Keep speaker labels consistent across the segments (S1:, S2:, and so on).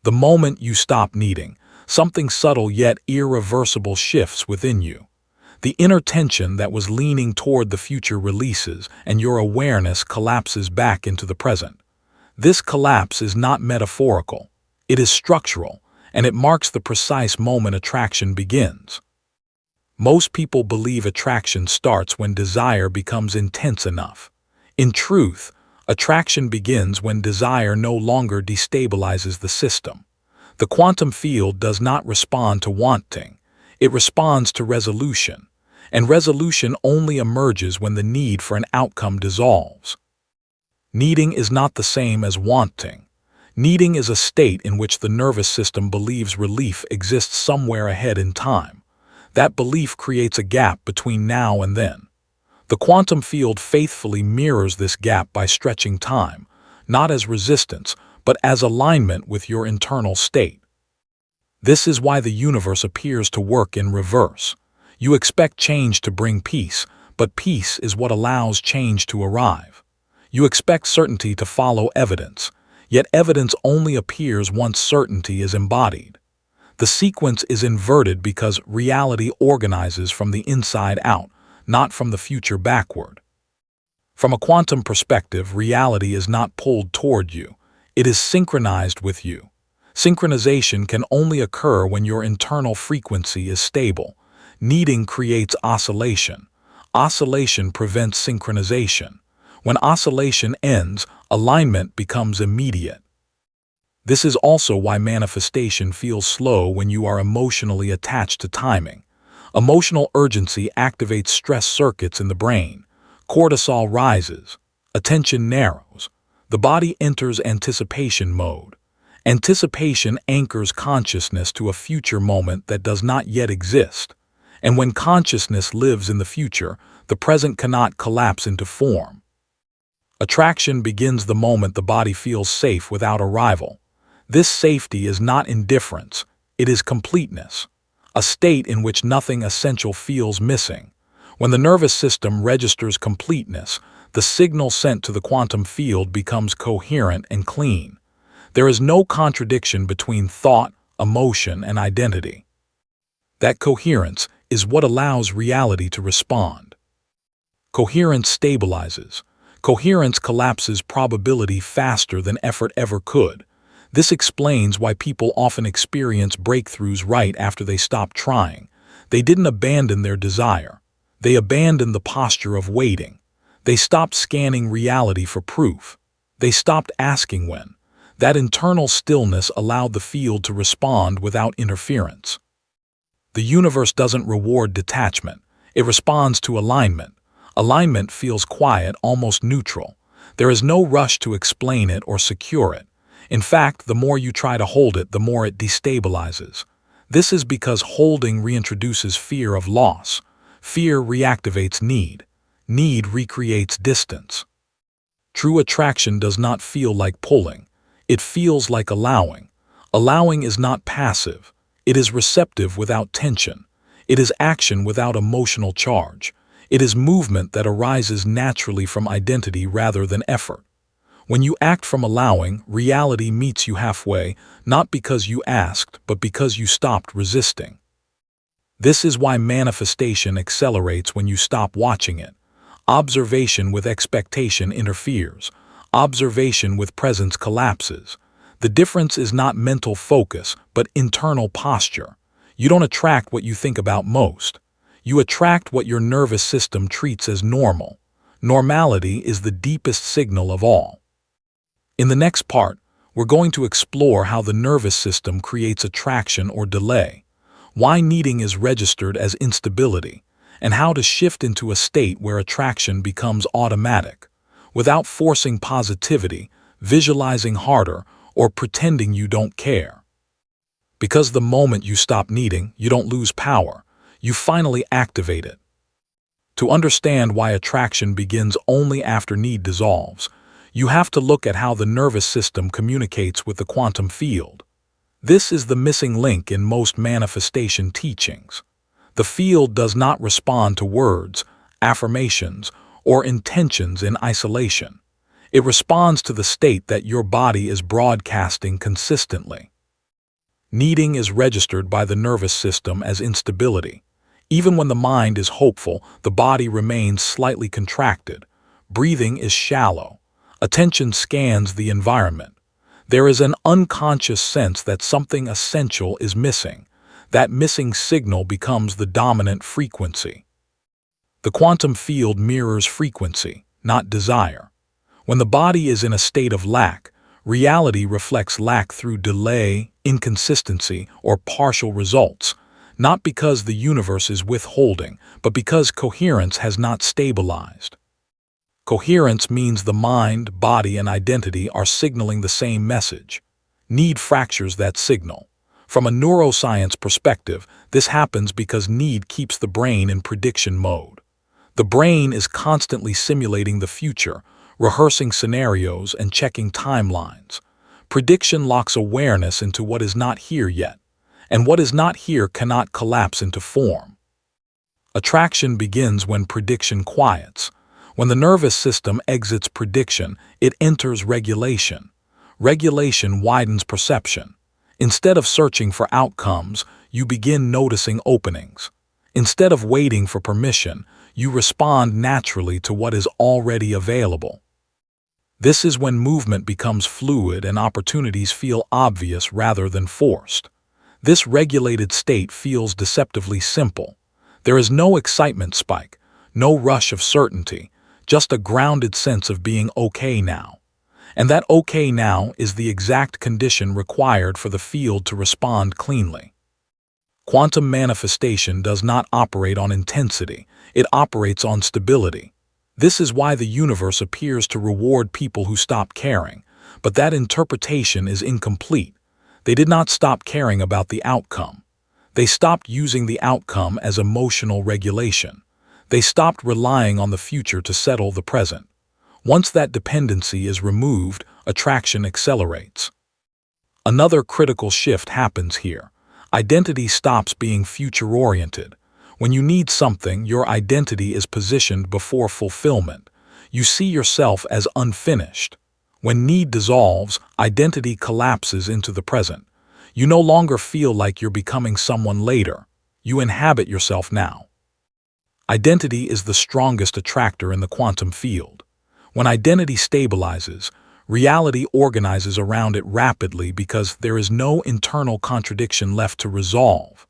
S1: The moment you stop needing, something subtle yet irreversible shifts within you. The inner tension that was leaning toward the future releases, and your awareness collapses back into the present. This collapse is not metaphorical. It is structural, and it marks the precise moment attraction begins. Most people believe attraction starts when desire becomes intense enough. In truth, attraction begins when desire no longer destabilizes the system. The quantum field does not respond to wanting. It responds to resolution, and resolution only emerges when the need for an outcome dissolves. Needing is not the same as wanting. Needing is a state in which the nervous system believes relief exists somewhere ahead in time. That belief creates a gap between now and then. The quantum field faithfully mirrors this gap by stretching time, not as resistance, but as alignment with your internal state. This is why the universe appears to work in reverse. You expect change to bring peace, but peace is what allows change to arrive. You expect certainty to follow evidence, yet evidence only appears once certainty is embodied. The sequence is inverted because reality organizes from the inside out, not from the future backward. From a quantum perspective, reality is not pulled toward you. It is synchronized with you. Synchronization can only occur when your internal frequency is stable. Needing creates oscillation. Oscillation prevents synchronization. When oscillation ends, alignment becomes immediate. This is also why manifestation feels slow when you are emotionally attached to timing. Emotional urgency activates stress circuits in the brain. Cortisol rises. Attention narrows. The body enters anticipation mode. Anticipation anchors consciousness to a future moment that does not yet exist. And when consciousness lives in the future, the present cannot collapse into form. Attraction begins the moment the body feels safe without arrival. This safety is not indifference, it is completeness, a state in which nothing essential feels missing. When the nervous system registers completeness, the signal sent to the quantum field becomes coherent and clean. There is no contradiction between thought, emotion, and identity. That coherence is what allows reality to respond. Coherence stabilizes. Coherence collapses probability faster than effort ever could. This explains why people often experience breakthroughs right after they stop trying. They didn't abandon their desire. They abandoned the posture of waiting. They stopped scanning reality for proof. They stopped asking when. That internal stillness allowed the field to respond without interference. The universe doesn't reward detachment. It responds to alignment. Alignment feels quiet, almost neutral. There is no rush to explain it or secure it. In fact, the more you try to hold it, the more it destabilizes. This is because holding reintroduces fear of loss. Fear reactivates need. Need recreates distance. True attraction does not feel like pulling. It feels like allowing. Allowing is not passive. It is receptive without tension. It is action without emotional charge. It is movement that arises naturally from identity rather than effort. When you act from allowing, reality meets you halfway, not because you asked, but because you stopped resisting. This is why manifestation accelerates when you stop watching it. Observation with expectation interferes. Observation with presence collapses. The difference is not mental focus, but internal posture. You don't attract what you think about most. You attract what your nervous system treats as normal. Normality is the deepest signal of all. In the next part, we're going to explore how the nervous system creates attraction or delay, why needing is registered as instability, and how to shift into a state where attraction becomes automatic, without forcing positivity, visualizing harder, or pretending you don't care. Because the moment you stop needing, you don't lose power, you finally activate it. To understand why attraction begins only after need dissolves, you have to look at how the nervous system communicates with the quantum field. This is the missing link in most manifestation teachings. The field does not respond to words, affirmations, or intentions in isolation. It responds to the state that your body is broadcasting consistently. Needing is registered by the nervous system as instability. Even when the mind is hopeful, the body remains slightly contracted. Breathing is shallow. Attention scans the environment. There is an unconscious sense that something essential is missing. That missing signal becomes the dominant frequency. The quantum field mirrors frequency, not desire. When the body is in a state of lack, reality reflects lack through delay, inconsistency, or partial results, not because the universe is withholding, but because coherence has not stabilized. Coherence means the mind, body, and identity are signaling the same message. Need fractures that signal. From a neuroscience perspective, this happens because need keeps the brain in prediction mode. The brain is constantly simulating the future, rehearsing scenarios and checking timelines. Prediction locks awareness into what is not here yet, and what is not here cannot collapse into form. Attraction begins when prediction quiets. When the nervous system exits prediction, it enters regulation. Regulation widens perception. Instead of searching for outcomes, you begin noticing openings. Instead of waiting for permission, you respond naturally to what is already available. This is when movement becomes fluid and opportunities feel obvious rather than forced. This regulated state feels deceptively simple. There is no excitement spike, no rush of certainty, just a grounded sense of being okay now. And that okay now is the exact condition required for the field to respond cleanly. Quantum manifestation does not operate on intensity, it operates on stability. This is why the universe appears to reward people who stop caring, but that interpretation is incomplete. They did not stop caring about the outcome. They stopped using the outcome as emotional regulation. They stopped relying on the future to settle the present. Once that dependency is removed, attraction accelerates. Another critical shift happens here. Identity stops being future-oriented. When you need something, your identity is positioned before fulfillment. You see yourself as unfinished. When need dissolves, identity collapses into the present. You no longer feel like you're becoming someone later. You inhabit yourself now. Identity is the strongest attractor in the quantum field. When identity stabilizes, reality organizes around it rapidly because there is no internal contradiction left to resolve.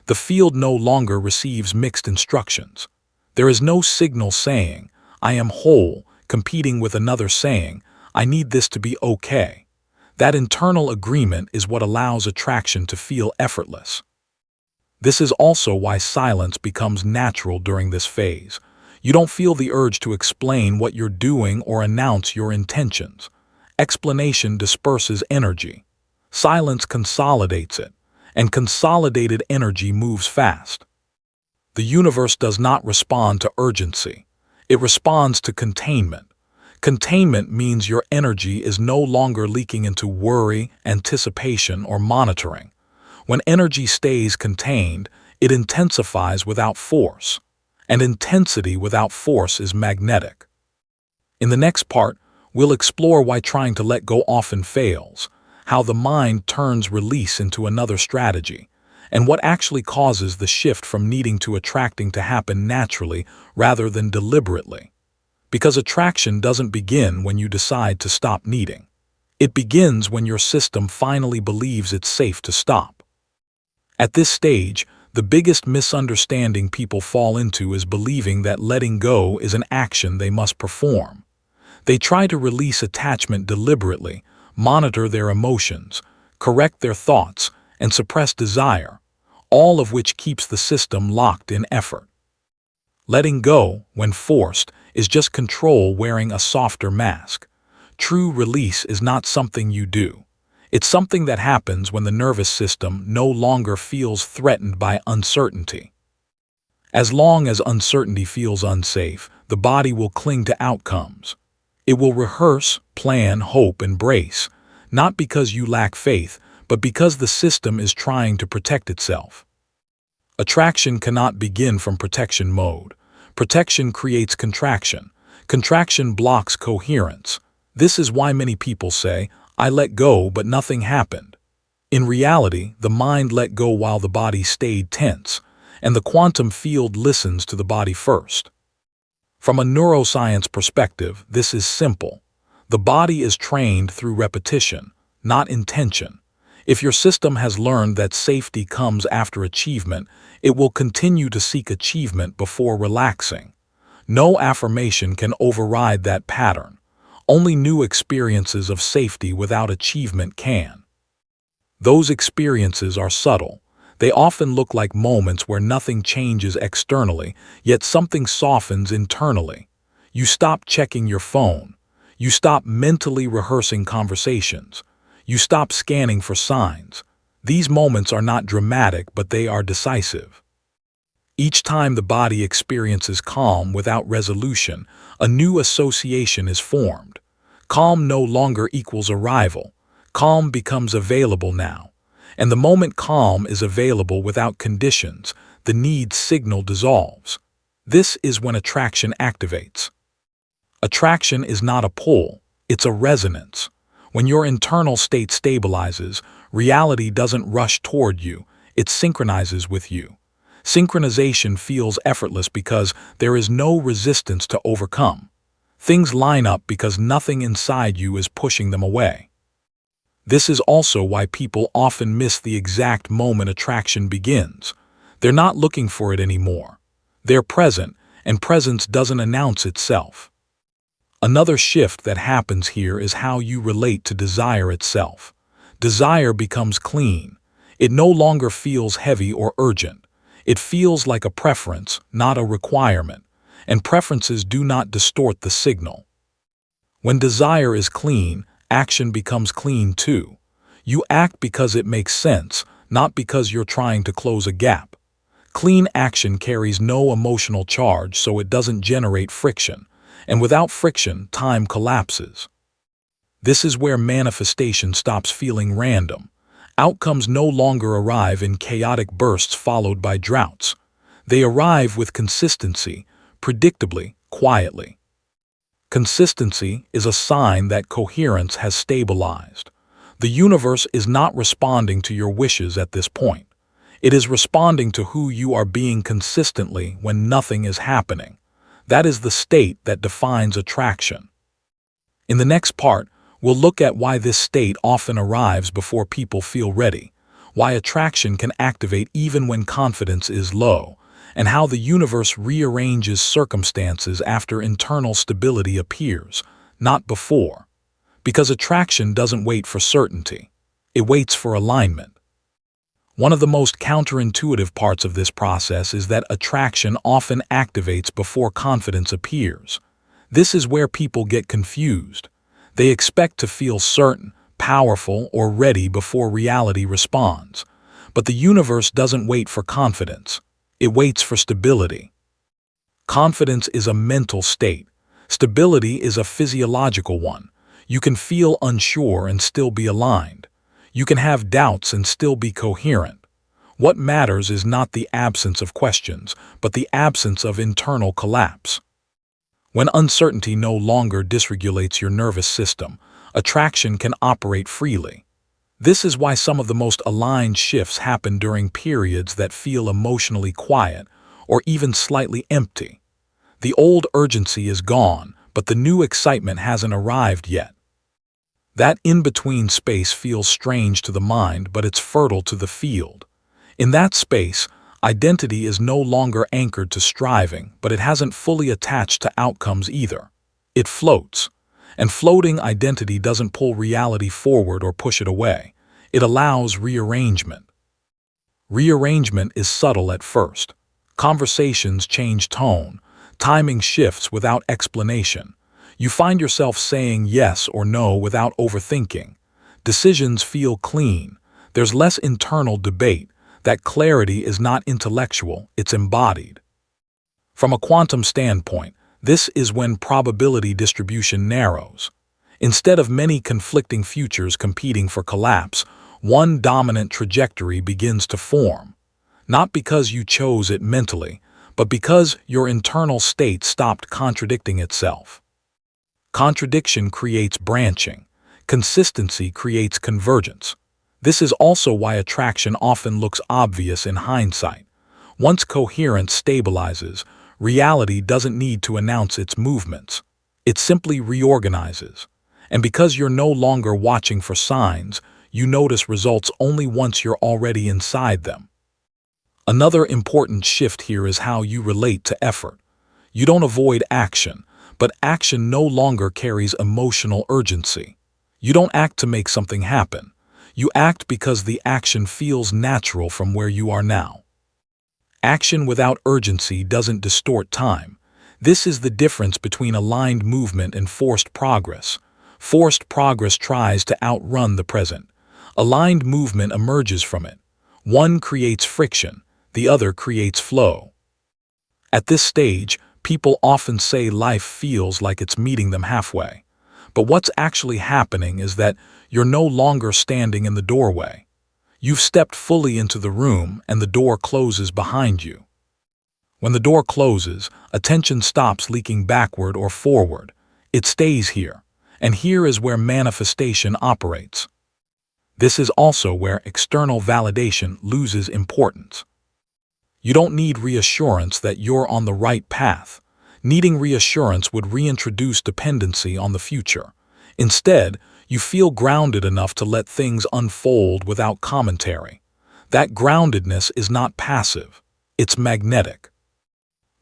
S1: The field no longer receives mixed instructions. There is no signal saying, "I am whole," competing with another saying, "I need this to be okay." That internal agreement is what allows attraction to feel effortless. This is also why silence becomes natural during this phase. You don't feel the urge to explain what you're doing or announce your intentions. Explanation disperses energy. Silence consolidates it, and consolidated energy moves fast. The universe does not respond to urgency. It responds to containment. Containment means your energy is no longer leaking into worry, anticipation, or monitoring. When energy stays contained, it intensifies without force. And intensity without force is magnetic. In the next part, we'll explore why trying to let go often fails, how the mind turns release into another strategy, and what actually causes the shift from needing to attracting to happen naturally rather than deliberately. Because attraction doesn't begin when you decide to stop needing. It begins when your system finally believes it's safe to stop. At this stage, the biggest misunderstanding people fall into is believing that letting go is an action they must perform. They try to release attachment deliberately, monitor their emotions, correct their thoughts, and suppress desire, all of which keeps the system locked in effort. Letting go, when forced, is just control wearing a softer mask. True release is not something you do. It's something that happens when the nervous system no longer feels threatened by uncertainty. As long as uncertainty feels unsafe, the body will cling to outcomes. It will rehearse, plan, hope, and brace, not because you lack faith, but because the system is trying to protect itself. Attraction cannot begin from protection mode. Protection creates contraction. Contraction blocks coherence. This is why many people say, "I let go, but nothing happened." In reality, the mind let go while the body stayed tense, and the quantum field listens to the body first. From a neuroscience perspective, this is simple. The body is trained through repetition, not intention. If your system has learned that safety comes after achievement, it will continue to seek achievement before relaxing. No affirmation can override that pattern. Only new experiences of safety without achievement can. Those experiences are subtle. They often look like moments where nothing changes externally, yet something softens internally. You stop checking your phone. You stop mentally rehearsing conversations. You stop scanning for signs. These moments are not dramatic, but they are decisive. Each time the body experiences calm without resolution, a new association is formed. Calm no longer equals arrival. Calm becomes available now. And the moment calm is available without conditions, the need signal dissolves. This is when attraction activates. Attraction is not a pull, it's a resonance. When your internal state stabilizes, reality doesn't rush toward you, it synchronizes with you. Synchronization feels effortless because there is no resistance to overcome. Things line up because nothing inside you is pushing them away. This is also why people often miss the exact moment attraction begins. They're not looking for it anymore. They're present, and presence doesn't announce itself. Another shift that happens here is how you relate to desire itself. Desire becomes clean. It no longer feels heavy or urgent. It feels like a preference, not a requirement, and preferences do not distort the signal. When desire is clean, action becomes clean too. You act because it makes sense, not because you're trying to close a gap. Clean action carries no emotional charge, so it doesn't generate friction. And without friction, time collapses. This is where manifestation stops feeling random. Outcomes no longer arrive in chaotic bursts followed by droughts. They arrive with consistency, predictably, quietly. Consistency is a sign that coherence has stabilized. The universe is not responding to your wishes at this point. It is responding to who you are being consistently when nothing is happening. That is the state that defines attraction. In the next part, we'll look at why this state often arrives before people feel ready, why attraction can activate even when confidence is low, and how the universe rearranges circumstances after internal stability appears, not before. Because attraction doesn't wait for certainty. It waits for alignment. One of the most counterintuitive parts of this process is that attraction often activates before confidence appears. This is where people get confused. They expect to feel certain, powerful, or ready before reality responds. But the universe doesn't wait for confidence. It waits for stability. Confidence is a mental state. Stability is a physiological one. You can feel unsure and still be aligned. You can have doubts and still be coherent. What matters is not the absence of questions, but the absence of internal collapse. When uncertainty no longer dysregulates your nervous system, attraction can operate freely. This is why some of the most aligned shifts happen during periods that feel emotionally quiet or even slightly empty. The old urgency is gone, but the new excitement hasn't arrived yet. That in-between space feels strange to the mind, but it's fertile to the field. In that space, identity is no longer anchored to striving, but it hasn't fully attached to outcomes either. It floats. And floating identity doesn't pull reality forward or push it away. It allows rearrangement. Rearrangement is subtle at first. Conversations change tone. Timing shifts without explanation. You find yourself saying yes or no without overthinking. Decisions feel clean. There's less internal debate. That clarity is not intellectual, it's embodied. From a quantum standpoint, this is when probability distribution narrows. Instead of many conflicting futures competing for collapse, one dominant trajectory begins to form. Not because you chose it mentally, but because your internal state stopped contradicting itself. Contradiction creates branching. Consistency creates convergence. This is also why attraction often looks obvious in hindsight. Once coherence stabilizes, reality doesn't need to announce its movements. It simply reorganizes. And because you're no longer watching for signs, you notice results only once you're already inside them. Another important shift here is how you relate to effort. You don't avoid action, but action no longer carries emotional urgency. You don't act to make something happen. You act because the action feels natural from where you are now. Action without urgency doesn't distort time. This is the difference between aligned movement and forced progress. Forced progress tries to outrun the present. Aligned movement emerges from it. One creates friction, the other creates flow. At this stage, people often say life feels like it's meeting them halfway. But what's actually happening is that you're no longer standing in the doorway. You've stepped fully into the room and the door closes behind you. When the door closes, attention stops leaking backward or forward. It stays here. And here is where manifestation operates. This is also where external validation loses importance. You don't need reassurance that you're on the right path. Needing reassurance would reintroduce dependency on the future. Instead, you feel grounded enough to let things unfold without commentary. That groundedness is not passive. It's magnetic.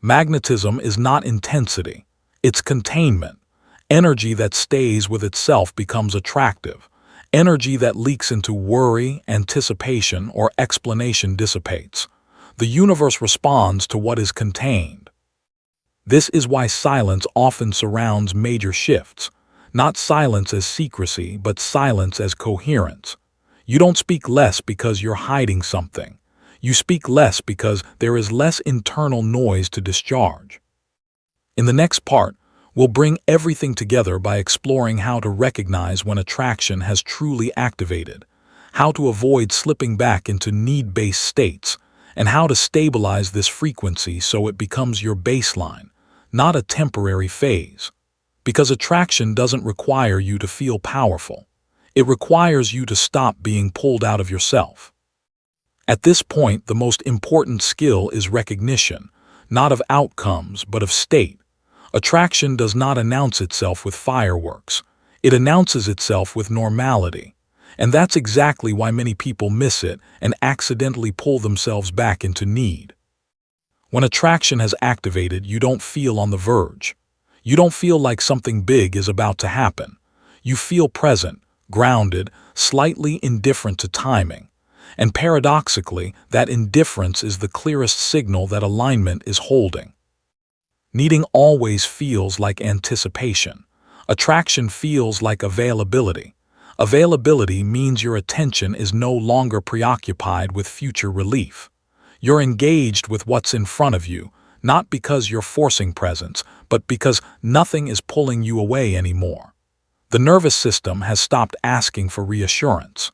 S1: Magnetism is not intensity. It's containment. Energy that stays with itself becomes attractive. Energy that leaks into worry, anticipation, or explanation dissipates. The universe responds to what is contained. This is why silence often surrounds major shifts. Not silence as secrecy, but silence as coherence. You don't speak less because you're hiding something. You speak less because there is less internal noise to discharge. In the next part, we'll bring everything together by exploring how to recognize when attraction has truly activated, how to avoid slipping back into need-based states, and how to stabilize this frequency so it becomes your baseline, not a temporary phase. Because attraction doesn't require you to feel powerful. It requires you to stop being pulled out of yourself. At this point, the most important skill is recognition, not of outcomes, but of state. Attraction does not announce itself with fireworks. It announces itself with normality. And that's exactly why many people miss it and accidentally pull themselves back into need. When attraction has activated, you don't feel on the verge. You don't feel like something big is about to happen. You feel present, grounded, slightly indifferent to timing. And paradoxically, that indifference is the clearest signal that alignment is holding. Needing always feels like anticipation. Attraction feels like availability. Availability means your attention is no longer preoccupied with future relief. You're engaged with what's in front of you, not because you're forcing presence, but because nothing is pulling you away anymore. The nervous system has stopped asking for reassurance.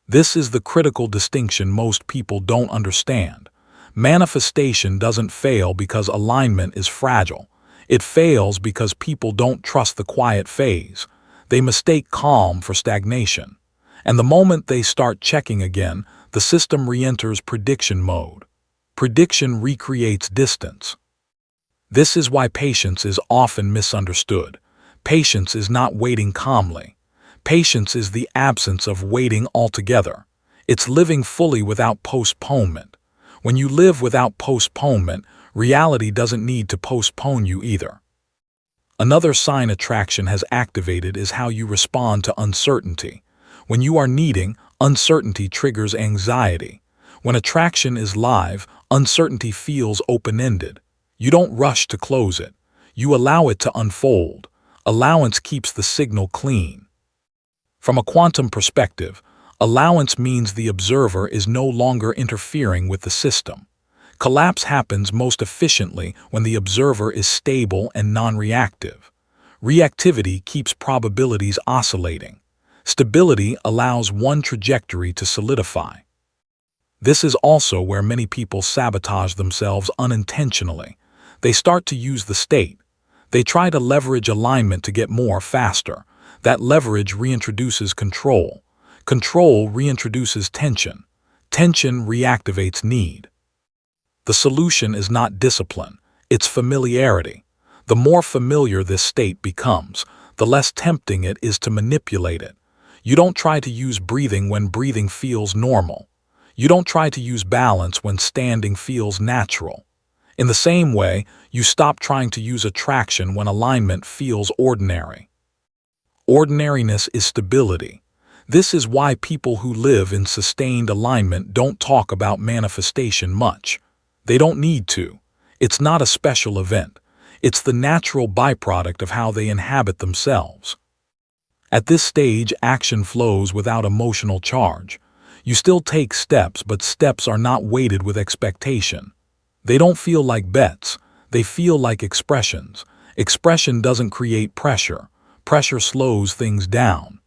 S1: This is the critical distinction most people don't understand. Manifestation doesn't fail because alignment is fragile. It fails because people don't trust the quiet phase. They mistake calm for stagnation. And the moment they start checking again, the system re-enters prediction mode. Prediction recreates distance. This is why patience is often misunderstood. Patience is not waiting calmly. Patience is the absence of waiting altogether. It's living fully without postponement. When you live without postponement, reality doesn't need to postpone you either. Another sign attraction has activated is how you respond to uncertainty. When you are needing, uncertainty triggers anxiety. When attraction is live, uncertainty feels open-ended. You don't rush to close it. You allow it to unfold. Allowance keeps the signal clean. From a quantum perspective, allowance means the observer is no longer interfering with the system. Collapse happens most efficiently when the observer is stable and non-reactive. Reactivity keeps probabilities oscillating. Stability allows one trajectory to solidify. This is also where many people sabotage themselves unintentionally. They start to use the state. They try to leverage alignment to get more faster. That leverage reintroduces control. Control reintroduces tension. Tension reactivates need. The solution is not discipline, it's familiarity. The more familiar this state becomes, the less tempting it is to manipulate it. You don't try to use breathing when breathing feels normal. You don't try to use balance when standing feels natural. In the same way, you stop trying to use attraction when alignment feels ordinary. Ordinariness is stability. This is why people who live in sustained alignment don't talk about manifestation much. They don't need to. It's not a special event. It's the natural byproduct of how they inhabit themselves. At this stage, action flows without emotional charge. You still take steps, but steps are not weighted with expectation. They don't feel like bets. They feel like expressions. Expression doesn't create pressure. Pressure slows things down.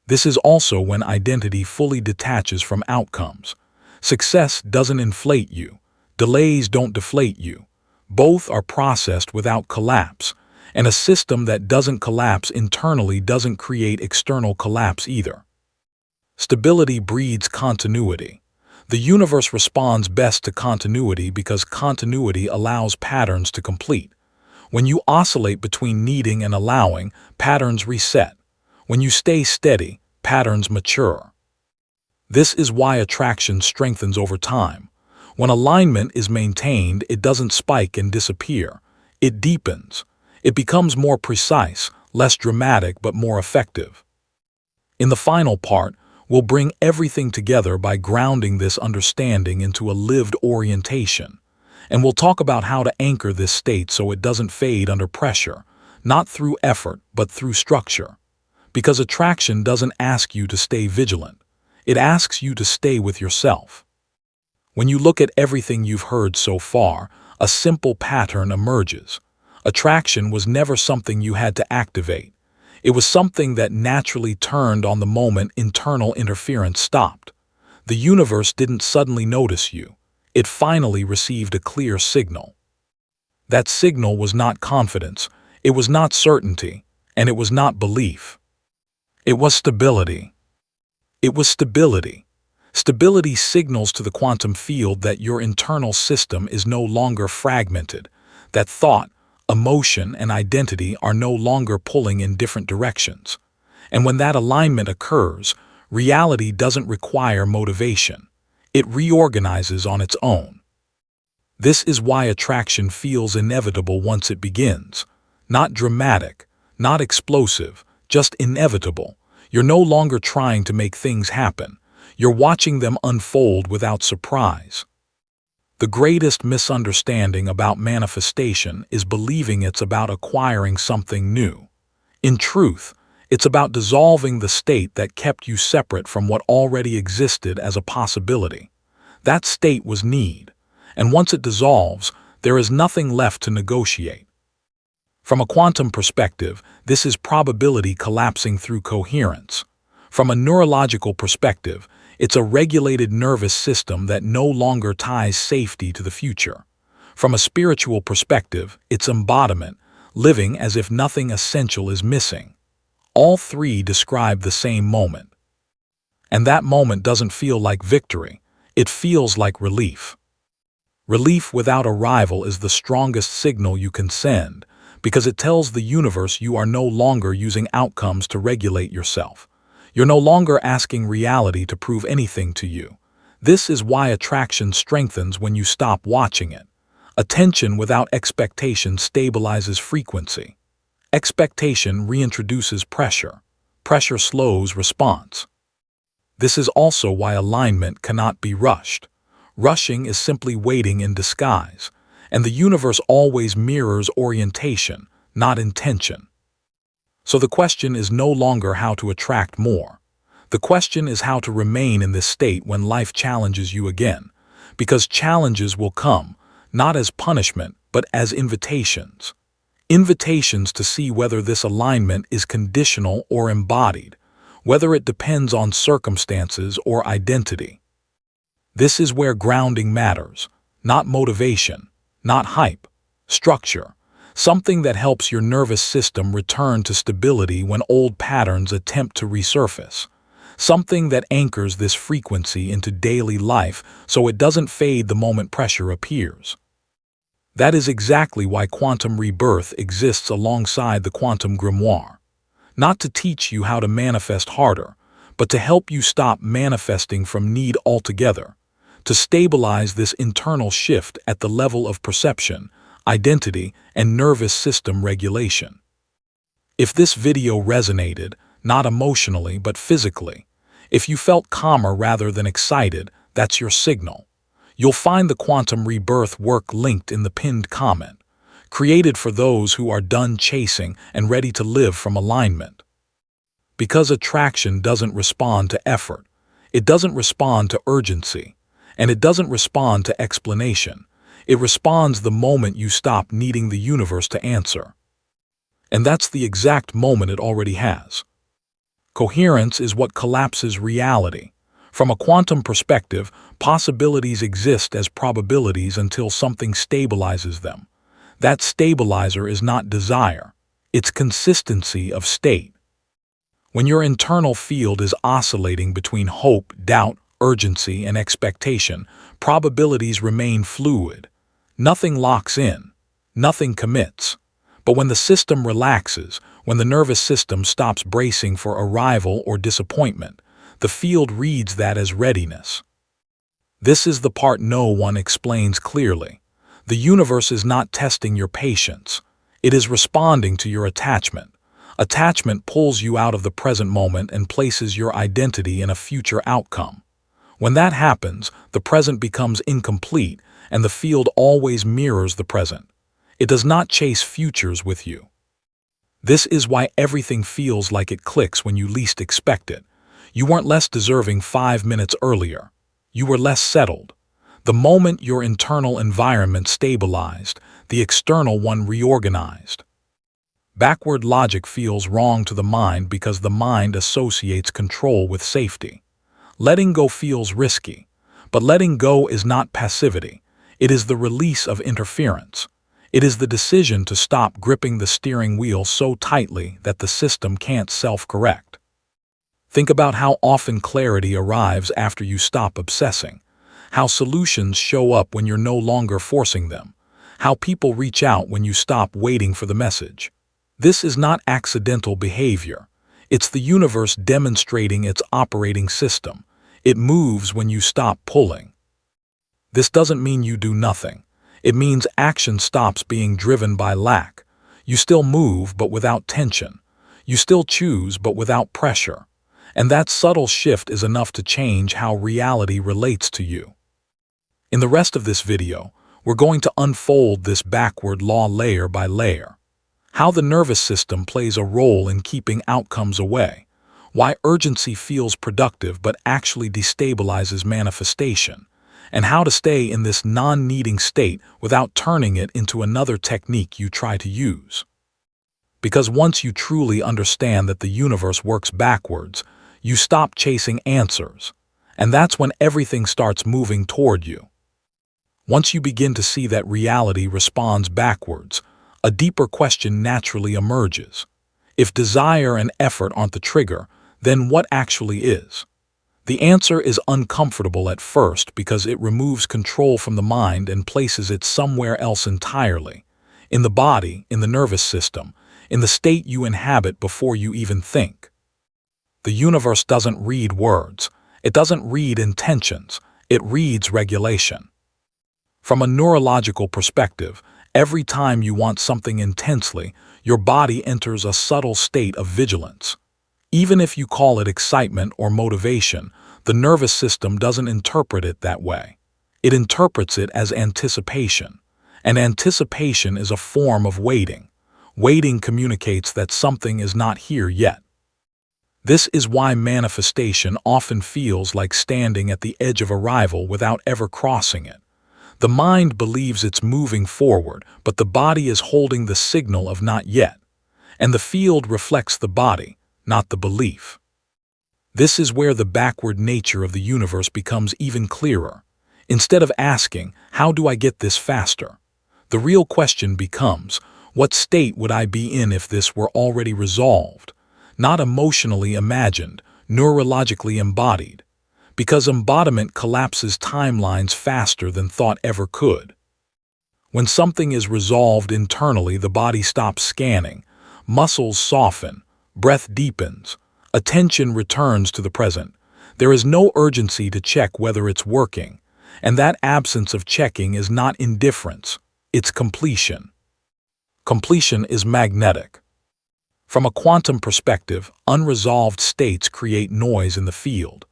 S1: This is also when identity fully detaches from outcomes. Success doesn't inflate you. Delays don't deflate you. Both are processed without collapse, and a system that doesn't collapse internally doesn't create external collapse either. Stability breeds continuity. The universe responds best to continuity because continuity allows patterns to complete. When you oscillate between needing and allowing, patterns reset. When you stay steady, patterns mature. This is why attraction strengthens over time. When alignment is maintained, it doesn't spike and disappear. It deepens. It becomes more precise, less dramatic, but more effective. In the final part, we'll bring everything together by grounding this understanding into a lived orientation. And we'll talk about how to anchor this state so it doesn't fade under pressure, not through effort, but through structure. Because attraction doesn't ask you to stay vigilant. It asks you to stay with yourself. When you look at everything you've heard so far, a simple pattern emerges. Attraction was never something you had to activate. It was something that naturally turned on the moment internal interference stopped. The universe didn't suddenly notice you. It finally received a clear signal. That signal was not confidence, it was not certainty, and it was not belief. It was stability. It was stability. Stability signals to the quantum field that your internal system is no longer fragmented, that thought, emotion, and identity are no longer pulling in different directions. And when that alignment occurs, reality doesn't require motivation. It reorganizes on its own. This is why attraction feels inevitable once it begins. Not dramatic, not explosive, just inevitable. You're no longer trying to make things happen. You're watching them unfold without surprise. The greatest misunderstanding about manifestation is believing it's about acquiring something new. In truth, it's about dissolving the state that kept you separate from what already existed as a possibility. That state was need, and once it dissolves, there is nothing left to negotiate. From a quantum perspective, this is probability collapsing through coherence. From a neurological perspective, it's a regulated nervous system that no longer ties safety to the future. From a spiritual perspective, it's embodiment, living as if nothing essential is missing. All three describe the same moment. And that moment doesn't feel like victory, it feels like relief. Relief without a rival is the strongest signal you can send, because it tells the universe you are no longer using outcomes to regulate yourself. You're no longer asking reality to prove anything to you. This is why attraction strengthens when you stop watching it. Attention without expectation stabilizes frequency. Expectation reintroduces pressure. Pressure slows response. This is also why alignment cannot be rushed. Rushing is simply waiting in disguise, and the universe always mirrors orientation, not intention. So the question is no longer how to attract more. The question is how to remain in this state when life challenges you again, because challenges will come, not as punishment, but as invitations. Invitations to see whether this alignment is conditional or embodied, whether it depends on circumstances or identity. This is where grounding matters, not motivation, not hype, structure. Something that helps your nervous system return to stability when old patterns attempt to resurface. something that anchors this frequency into daily life so it doesn't fade the moment pressure appears. That is exactly why quantum rebirth exists alongside the quantum grimoire. Not to teach you how to manifest harder, but to help you stop manifesting from need altogether, to stabilize this internal shift at the level of perception, identity, and nervous system regulation. If this video resonated, not emotionally but physically, if you felt calmer rather than excited, that's your signal. You'll find the Quantum Rebirth work linked in the pinned comment, created for those who are done chasing and ready to live from alignment. Because attraction doesn't respond to effort, it doesn't respond to urgency, and it doesn't respond to explanation. It responds the moment you stop needing the universe to answer. And that's the exact moment it already has. Coherence is what collapses reality. From a quantum perspective, possibilities exist as probabilities until something stabilizes them. That stabilizer is not desire, it's consistency of state. When your internal field is oscillating between hope, doubt, urgency, and expectation, probabilities remain fluid. Nothing locks in, nothing commits. But when the system relaxes, when the nervous system stops bracing for arrival or disappointment, the field reads that as readiness. This is the part no one explains clearly. The universe is not testing your patience. It is responding to your attachment. Attachment pulls you out of the present moment and places your identity in a future outcome. When that happens, the present becomes incomplete, and the field always mirrors the present. It does not chase futures with you. This is why everything feels like it clicks when you least expect it. You weren't less deserving 5 minutes earlier. You were less settled. The moment your internal environment stabilized, the external one reorganized. Backward logic feels wrong to the mind because the mind associates control with safety. Letting go feels risky, but letting go is not passivity. It is the release of interference. It is the decision to stop gripping the steering wheel so tightly that the system can't self-correct. Think about how often clarity arrives after you stop obsessing, how solutions show up when you're no longer forcing them, how people reach out when you stop waiting for the message. This is not accidental behavior. It's the universe demonstrating its operating system. It moves when you stop pulling. This doesn't mean you do nothing. It means action stops being driven by lack. You still move, but without tension. You still choose, but without pressure. And that subtle shift is enough to change how reality relates to you. In the rest of this video, we're going to unfold this backward law layer by layer. How the nervous system plays a role in keeping outcomes away. Why urgency feels productive but actually destabilizes manifestation. And how to stay in this non-needing state without turning it into another technique you try to use. Because once you truly understand that the universe works backwards, you stop chasing answers, and that's when everything starts moving toward you. Once you begin to see that reality responds backwards, a deeper question naturally emerges. If desire and effort aren't the trigger, then what actually is? The answer is uncomfortable at first because it removes control from the mind and places it somewhere else entirely. In the body, in the nervous system, in the state you inhabit before you even think. The universe doesn't read words. It doesn't read intentions. It reads regulation. From a neurological perspective, every time you want something intensely, your body enters a subtle state of vigilance. Even if you call it excitement or motivation, the nervous system doesn't interpret it that way. It interprets it as anticipation. And anticipation is a form of waiting. Waiting communicates that something is not here yet. This is why manifestation often feels like standing at the edge of arrival without ever crossing it. The mind believes it's moving forward, but the body is holding the signal of not yet. And the field reflects the body, not the belief. This is where the backward nature of the universe becomes even clearer. Instead of asking, how do I get this faster? The real question becomes, what state would I be in if this were already resolved? Not emotionally imagined, neurologically embodied, because embodiment collapses timelines faster than thought ever could. When something is resolved internally, the body stops scanning, muscles soften, breath deepens, attention returns to the present. There is no urgency to check whether it's working, and that absence of checking is not indifference, it's completion. Completion is magnetic. From a quantum perspective, unresolved states create noise in the field.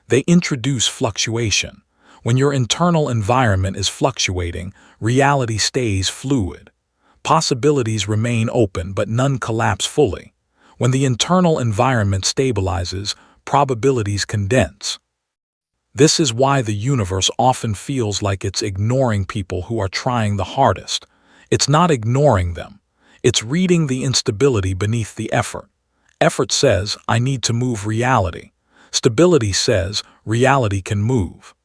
S1: They introduce fluctuation. When your internal environment is fluctuating, reality stays fluid. Possibilities remain open, but none collapse fully. When the internal environment stabilizes, probabilities condense. This is why the universe often feels like it's ignoring people who are trying the hardest. It's not ignoring them. It's reading the instability beneath the effort. Effort says, I need to move reality. Stability says, reality can move.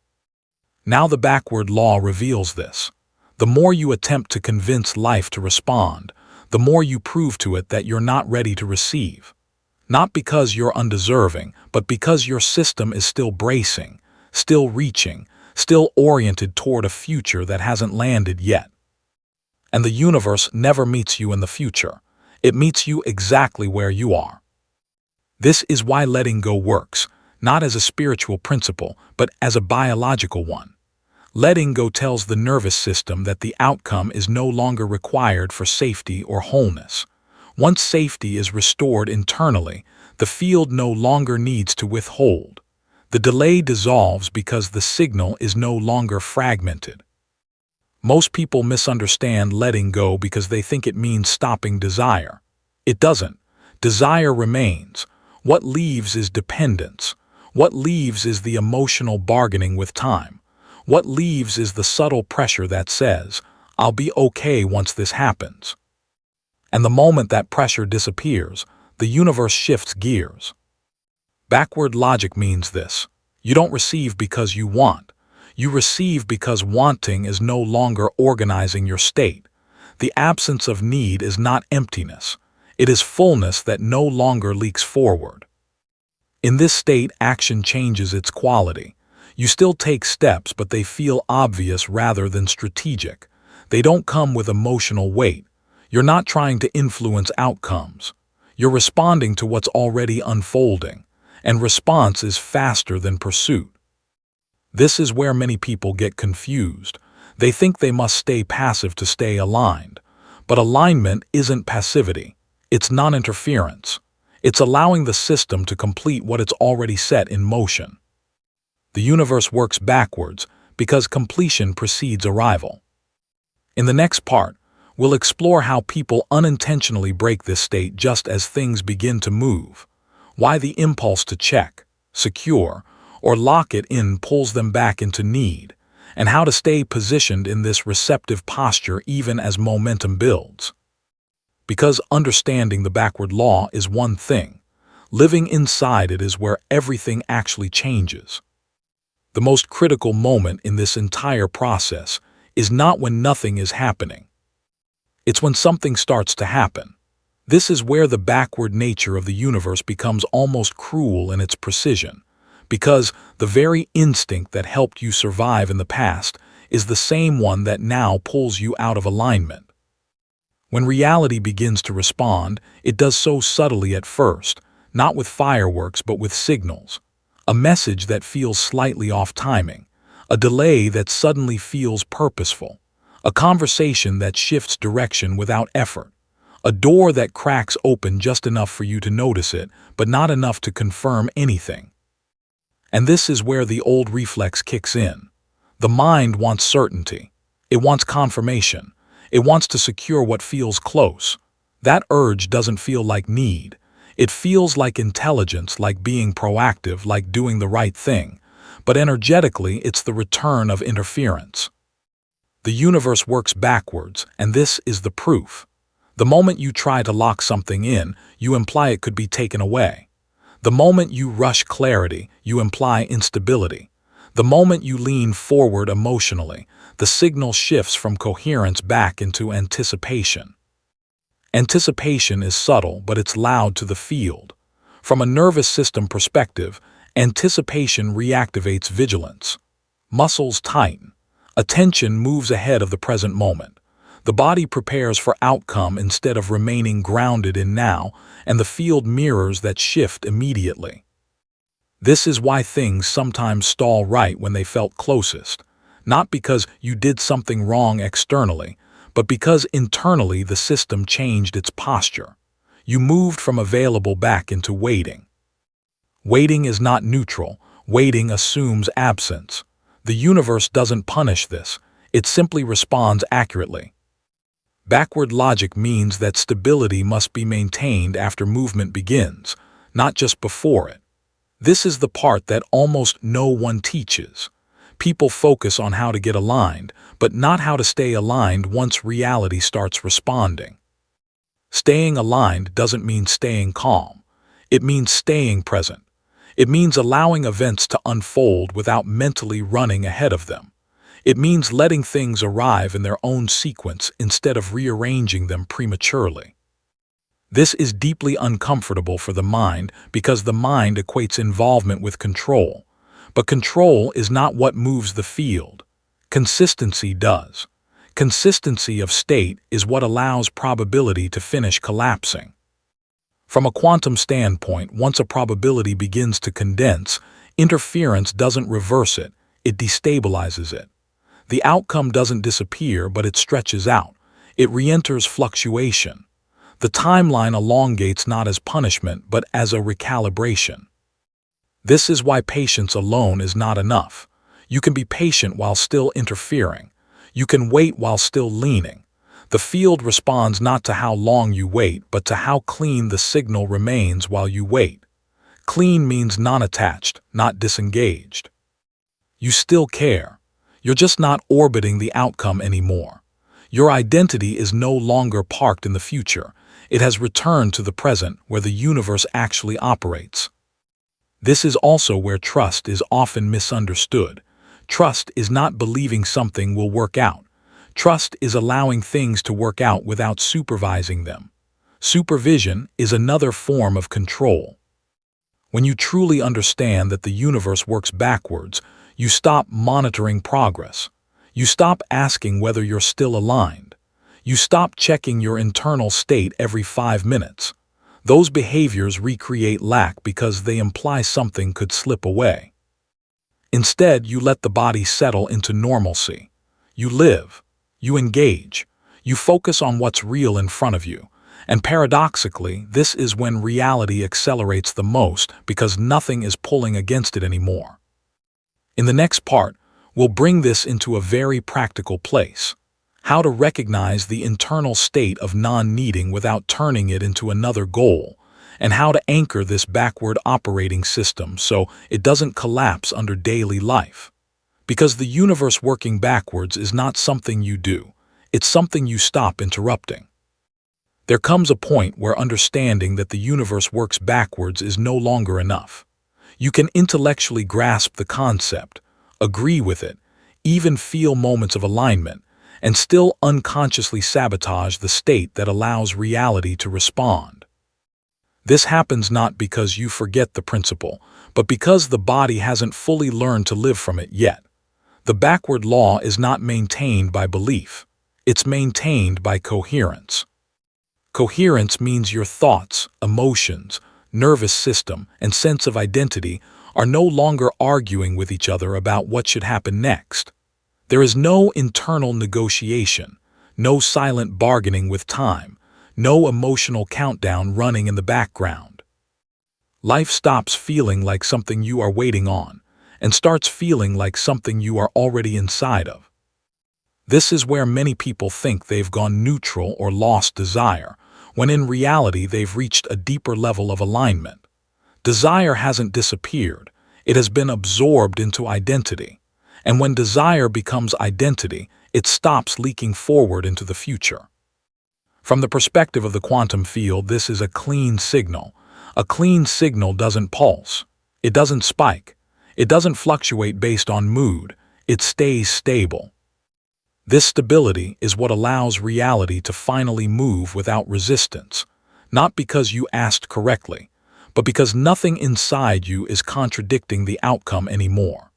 S1: Now the backward law reveals this. The more you attempt to convince life to respond, the more you prove to it that you're not ready to receive. Not because you're undeserving, but because your system is still bracing, still reaching, still oriented toward a future that hasn't landed yet. And the universe never meets you in the future. It meets you exactly where you are. This is why letting go works, not as a spiritual principle, but as a biological one. Letting go tells the nervous system that the outcome is no longer required for safety or wholeness. Once safety is restored internally, the field no longer needs to withhold. The delay dissolves because the signal is no longer fragmented. Most people misunderstand letting go because they think it means stopping desire. It doesn't. Desire remains. What leaves is dependence. What leaves is the emotional bargaining with time. What leaves is the subtle pressure that says, I'll be okay once this happens. And the moment that pressure disappears, the universe shifts gears. Backward logic means this. You don't receive because you want. You receive because wanting is no longer organizing your state. The absence of need is not emptiness. It is fullness that no longer leaks forward. In this state, action changes its quality. You still take steps, but they feel obvious rather than strategic. They don't come with emotional weight. You're not trying to influence outcomes. You're responding to what's already unfolding, and response is faster than pursuit. This is where many people get confused. They think they must stay passive to stay aligned. But alignment isn't passivity. It's non-interference. It's allowing the system to complete what it's already set in motion. The universe works backwards because completion precedes arrival. In the next part, we'll explore how people unintentionally break this state just as things begin to move, why the impulse to check, secure, or lock it in pulls them back into need, and how to stay positioned in this receptive posture even as momentum builds. Because understanding the backward law is one thing, living inside it is where everything actually changes. The most critical moment in this entire process is not when nothing is happening. It's when something starts to happen. This is where the backward nature of the universe becomes almost cruel in its precision, because the very instinct that helped you survive in the past is the same one that now pulls you out of alignment. When reality begins to respond, it does so subtly at first, not with fireworks but with signals. A message that feels slightly off timing, a delay that suddenly feels purposeful, a conversation that shifts direction without effort, a door that cracks open just enough for you to notice it, but not enough to confirm anything. And this is where the old reflex kicks in. The mind wants certainty. It wants confirmation. It wants to secure what feels close. That urge doesn't feel like need. It feels like intelligence, like being proactive, like doing the right thing. But energetically, it's the return of interference. The universe works backwards, and this is the proof. The moment you try to lock something in, you imply it could be taken away. The moment you rush clarity, you imply instability. The moment you lean forward emotionally, the signal shifts from coherence back into anticipation. Anticipation is subtle, but it's loud to the field. From a nervous system perspective, anticipation reactivates vigilance. Muscles tighten. Attention moves ahead of the present moment. The body prepares for outcome instead of remaining grounded in now, and the field mirrors that shift immediately. This is why things sometimes stall right when they felt closest, not because you did something wrong externally, but because internally the system changed its posture. You moved from available back into waiting. Waiting is not neutral. Waiting assumes absence. The universe doesn't punish this. It simply responds accurately. Backward logic means that stability must be maintained after movement begins, not just before it. This is the part that almost no one teaches. People focus on how to get aligned, but not how to stay aligned once reality starts responding. Staying aligned doesn't mean staying calm. It means staying present. It means allowing events to unfold without mentally running ahead of them. It means letting things arrive in their own sequence instead of rearranging them prematurely. This is deeply uncomfortable for the mind because the mind equates involvement with control. But control is not what moves the field. Consistency does. Consistency of state is what allows probability to finish collapsing. From a quantum standpoint, once a probability begins to condense, interference doesn't reverse it, it destabilizes it. The outcome doesn't disappear, but it stretches out. It re-enters fluctuation. The timeline elongates not as punishment, but as a recalibration. This is why patience alone is not enough. You can be patient while still interfering. You can wait while still leaning. The field responds not to how long you wait, but to how clean the signal remains while you wait. Clean means non-attached, not disengaged. You still care. You're just not orbiting the outcome anymore. Your identity is no longer parked in the future. It has returned to the present where the universe actually operates. This is also where trust is often misunderstood. Trust is not believing something will work out. Trust is allowing things to work out without supervising them. Supervision is another form of control. When you truly understand that the universe works backwards, you stop monitoring progress. You stop asking whether you're still aligned. You stop checking your internal state every 5 minutes. Those behaviors recreate lack because they imply something could slip away. Instead, you let the body settle into normalcy. You live. You engage. You focus on what's real in front of you. And paradoxically, this is when reality accelerates the most because nothing is pulling against it anymore. In the next part, we'll bring this into a very practical place. How to recognize the internal state of non-needing without turning it into another goal, and how to anchor this backward operating system so it doesn't collapse under daily life. Because the universe working backwards is not something you do, it's something you stop interrupting. There comes a point where understanding that the universe works backwards is no longer enough. You can intellectually grasp the concept, agree with it, even feel moments of alignment, and still unconsciously sabotage the state that allows reality to respond. This happens not because you forget the principle, but because the body hasn't fully learned to live from it yet. The backward law is not maintained by belief. It's maintained by coherence. Coherence means your thoughts, emotions, nervous system, and sense of identity are no longer arguing with each other about what should happen next. There is no internal negotiation, no silent bargaining with time, no emotional countdown running in the background. Life stops feeling like something you are waiting on and starts feeling like something you are already inside of. This is where many people think they've gone neutral or lost desire, when in reality they've reached a deeper level of alignment. Desire hasn't disappeared, it has been absorbed into identity. And when desire becomes identity, it stops leaking forward into the future. From the perspective of the quantum field, this is a clean signal. A clean signal doesn't pulse. It doesn't spike. It doesn't fluctuate based on mood. It stays stable. This stability is what allows reality to finally move without resistance, not because you asked correctly, but but because nothing inside you is contradicting the outcome anymore.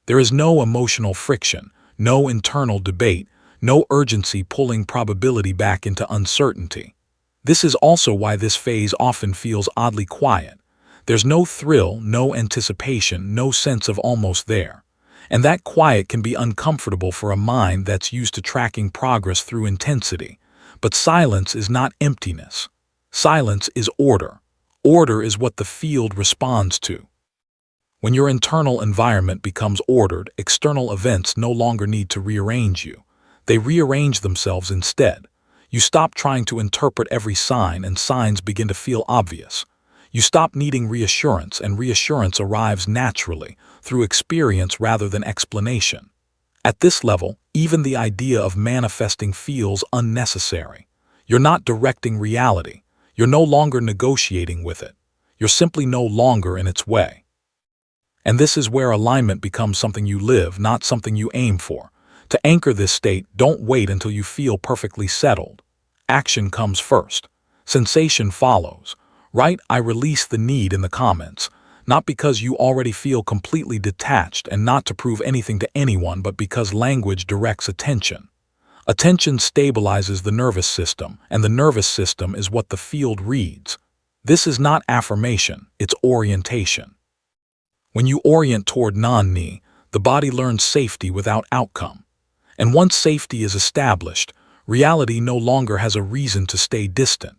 S1: There is no emotional friction, no internal debate, no urgency pulling probability back into uncertainty. This is also why this phase often feels oddly quiet. There's no thrill, no anticipation, no sense of almost there. And that quiet can be uncomfortable for a mind that's used to tracking progress through intensity. But silence is not emptiness. Silence is order. Order is what the field responds to. When your internal environment becomes ordered, external events no longer need to rearrange you. They rearrange themselves instead. You stop trying to interpret every sign, and signs begin to feel obvious. You stop needing reassurance, and reassurance arrives naturally, through experience rather than explanation. At this level, even the idea of manifesting feels unnecessary. You're not directing reality. You're no longer negotiating with it. You're simply no longer in its way. And this is where alignment becomes something you live, not something you aim for. To anchor this state, don't wait until you feel perfectly settled. Action comes first. Sensation follows. Write "I release the need" in the comments, not because you already feel completely detached and not to prove anything to anyone, but because language directs attention. Attention stabilizes the nervous system, and the nervous system is what the field reads. This is not affirmation, it's orientation. When you orient toward non-ni, the body learns safety without outcome. And once safety is established, reality no longer has a reason to stay distant.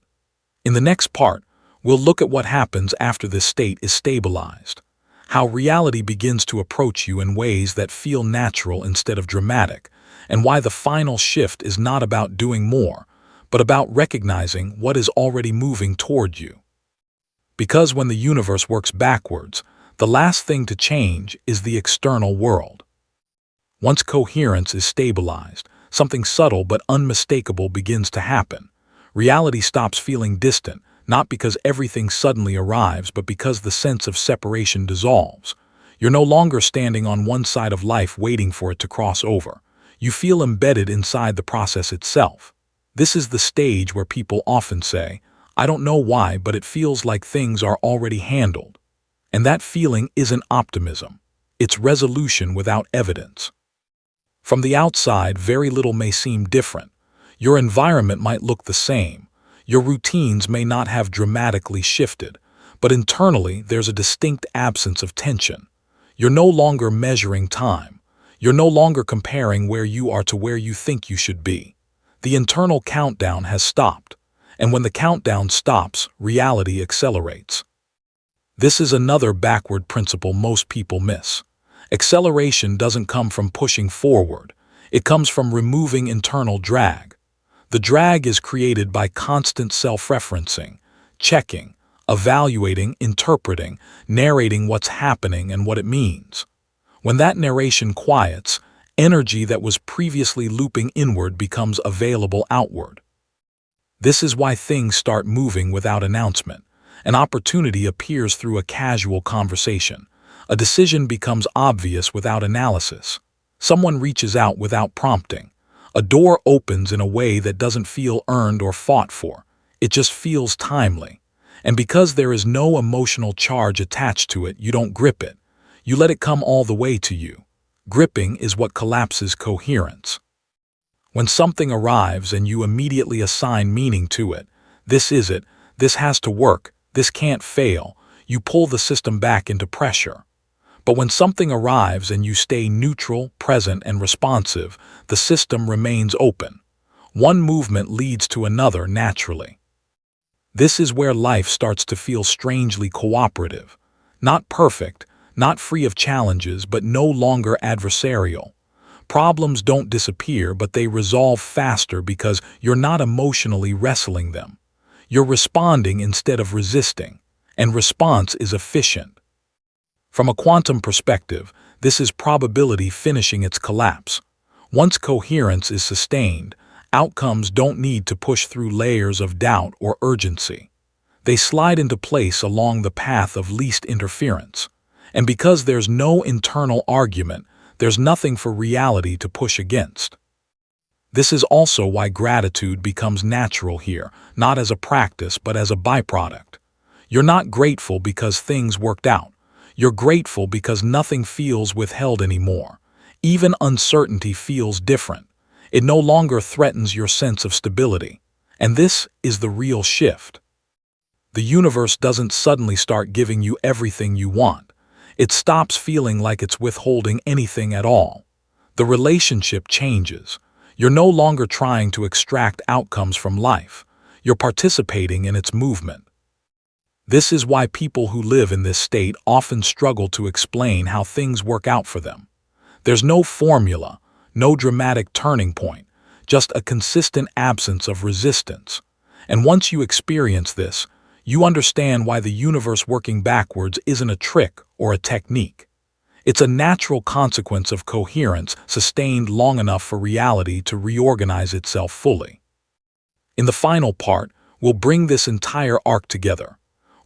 S1: In the next part, we'll look at what happens after this state is stabilized, how reality begins to approach you in ways that feel natural instead of dramatic, and why the final shift is not about doing more, but about recognizing what is already moving toward you. Because when the universe works backwards, the last thing to change is the external world. Once coherence is stabilized, something subtle but unmistakable begins to happen. Reality stops feeling distant, not because everything suddenly arrives, but because the sense of separation dissolves. You're no longer standing on one side of life waiting for it to cross over. You feel embedded inside the process itself. This is the stage where people often say, "I don't know why, but it feels like things are already handled." And that feeling isn't optimism. It's resolution without evidence. From the outside, very little may seem different. Your environment might look the same. Your routines may not have dramatically shifted, but internally there's a distinct absence of tension. You're no longer measuring time. You're no longer comparing where you are to where you think you should be. The internal countdown has stopped, and when the countdown stops, reality accelerates. This is another backward principle most people miss. Acceleration doesn't come from pushing forward. It comes from removing internal drag. The drag is created by constant self-referencing, checking, evaluating, interpreting, narrating what's happening and what it means. When that narration quiets, energy that was previously looping inward becomes available outward. This is why things start moving without announcement. An opportunity appears through a casual conversation. A decision becomes obvious without analysis. Someone reaches out without prompting. A door opens in a way that doesn't feel earned or fought for. It just feels timely. And because there is no emotional charge attached to it, you don't grip it. You let it come all the way to you. Gripping is what collapses coherence. When something arrives and you immediately assign meaning to it, this is it, this has to work, this can't fail, you pull the system back into pressure. But when something arrives and you stay neutral, present, and responsive, the system remains open. One movement leads to another naturally. This is where life starts to feel strangely cooperative. Not perfect, not free of challenges, but no longer adversarial. Problems don't disappear, but they resolve faster because you're not emotionally wrestling them. You're responding instead of resisting, and response is efficient. From a quantum perspective, this is probability finishing its collapse. Once coherence is sustained, outcomes don't need to push through layers of doubt or urgency. They slide into place along the path of least interference. And because there's no internal argument, there's nothing for reality to push against. This is also why gratitude becomes natural here, not as a practice but as a byproduct. You're not grateful because things worked out. You're grateful because nothing feels withheld anymore. Even uncertainty feels different. It no longer threatens your sense of stability. And this is the real shift. The universe doesn't suddenly start giving you everything you want. It stops feeling like it's withholding anything at all. The relationship changes. You're no longer trying to extract outcomes from life. You're participating in its movement. This is why people who live in this state often struggle to explain how things work out for them. There's no formula, no dramatic turning point, just a consistent absence of resistance. And once you experience this, you understand why the universe working backwards isn't a trick or a technique. It's a natural consequence of coherence sustained long enough for reality to reorganize itself fully. In the final part, we'll bring this entire arc together.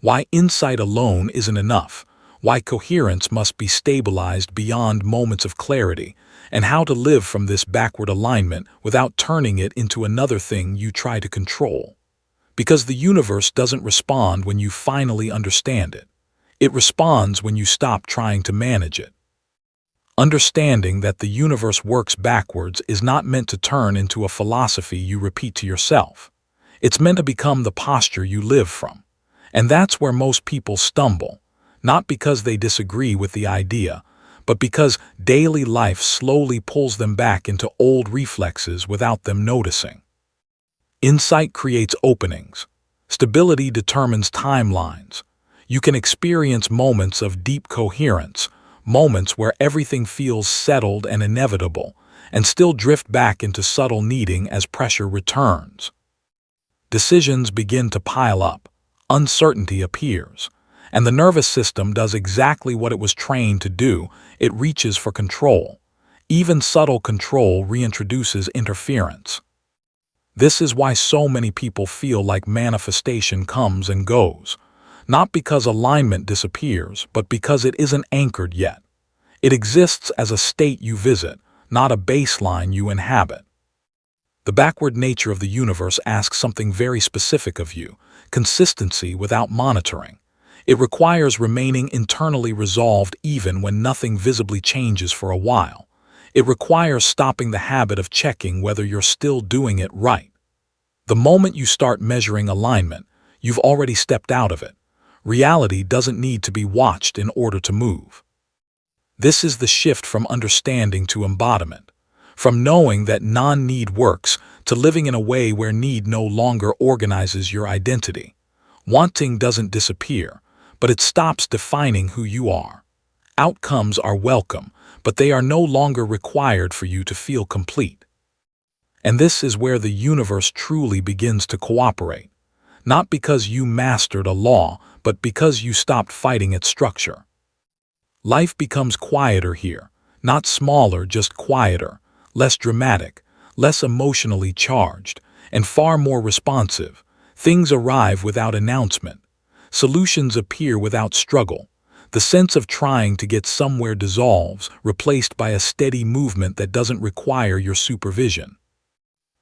S1: Why insight alone isn't enough, why coherence must be stabilized beyond moments of clarity, and how to live from this backward alignment without turning it into another thing you try to control. Because the universe doesn't respond when you finally understand it. It responds when you stop trying to manage it. Understanding that the universe works backwards is not meant to turn into a philosophy you repeat to yourself. It's meant to become the posture you live from. And that's where most people stumble, not because they disagree with the idea, but because daily life slowly pulls them back into old reflexes without them noticing. Insight creates openings. Stability determines timelines. You can experience moments of deep coherence, moments where everything feels settled and inevitable, and still drift back into subtle needing as pressure returns. Decisions begin to pile up. Uncertainty appears, and the nervous system does exactly what it was trained to do. It reaches for control. Even subtle control reintroduces interference. This is why so many people feel like manifestation comes and goes, not because alignment disappears, but because it isn't anchored yet. It exists as a state you visit, not a baseline you inhabit. The backward nature of the universe asks something very specific of you: consistency without monitoring. It requires remaining internally resolved even when nothing visibly changes for a while. It requires stopping the habit of checking whether you're still doing it right. The moment you start measuring alignment, you've already stepped out of it. Reality doesn't need to be watched in order to move. This is the shift from understanding to embodiment. From knowing that non-need works to living in a way where need no longer organizes your identity. Wanting doesn't disappear, but it stops defining who you are. Outcomes are welcome, but they are no longer required for you to feel complete. And this is where the universe truly begins to cooperate. Not because you mastered a law, but because you stopped fighting its structure. Life becomes quieter here, not smaller, just quieter. Less dramatic, less emotionally charged, and far more responsive. Things arrive without announcement. Solutions appear without struggle. The sense of trying to get somewhere dissolves, replaced by a steady movement that doesn't require your supervision.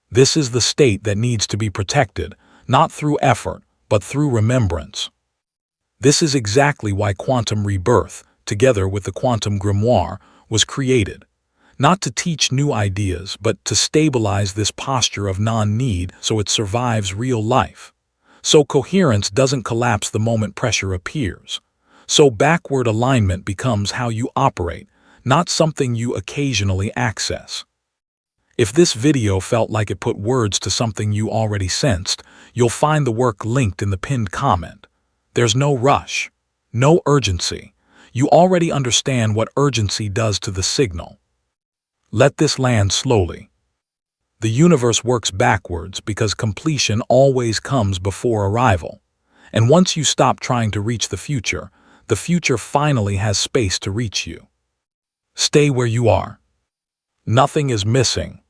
S1: This is the state that needs to be protected, not through effort, but through remembrance. This is exactly why quantum rebirth, together with the quantum grimoire, was created. Not to teach new ideas, but to stabilize this posture of non-need so it survives real life. So coherence doesn't collapse the moment pressure appears. So backward alignment becomes how you operate, not something you occasionally access. If this video felt like it put words to something you already sensed, you'll find the work linked in the pinned comment. There's no rush, no urgency. You already understand what urgency does to the signal. Let this land slowly. The universe works backwards because completion always comes before arrival. And once you stop trying to reach the future finally has space to reach you. Stay where you are. Nothing is missing,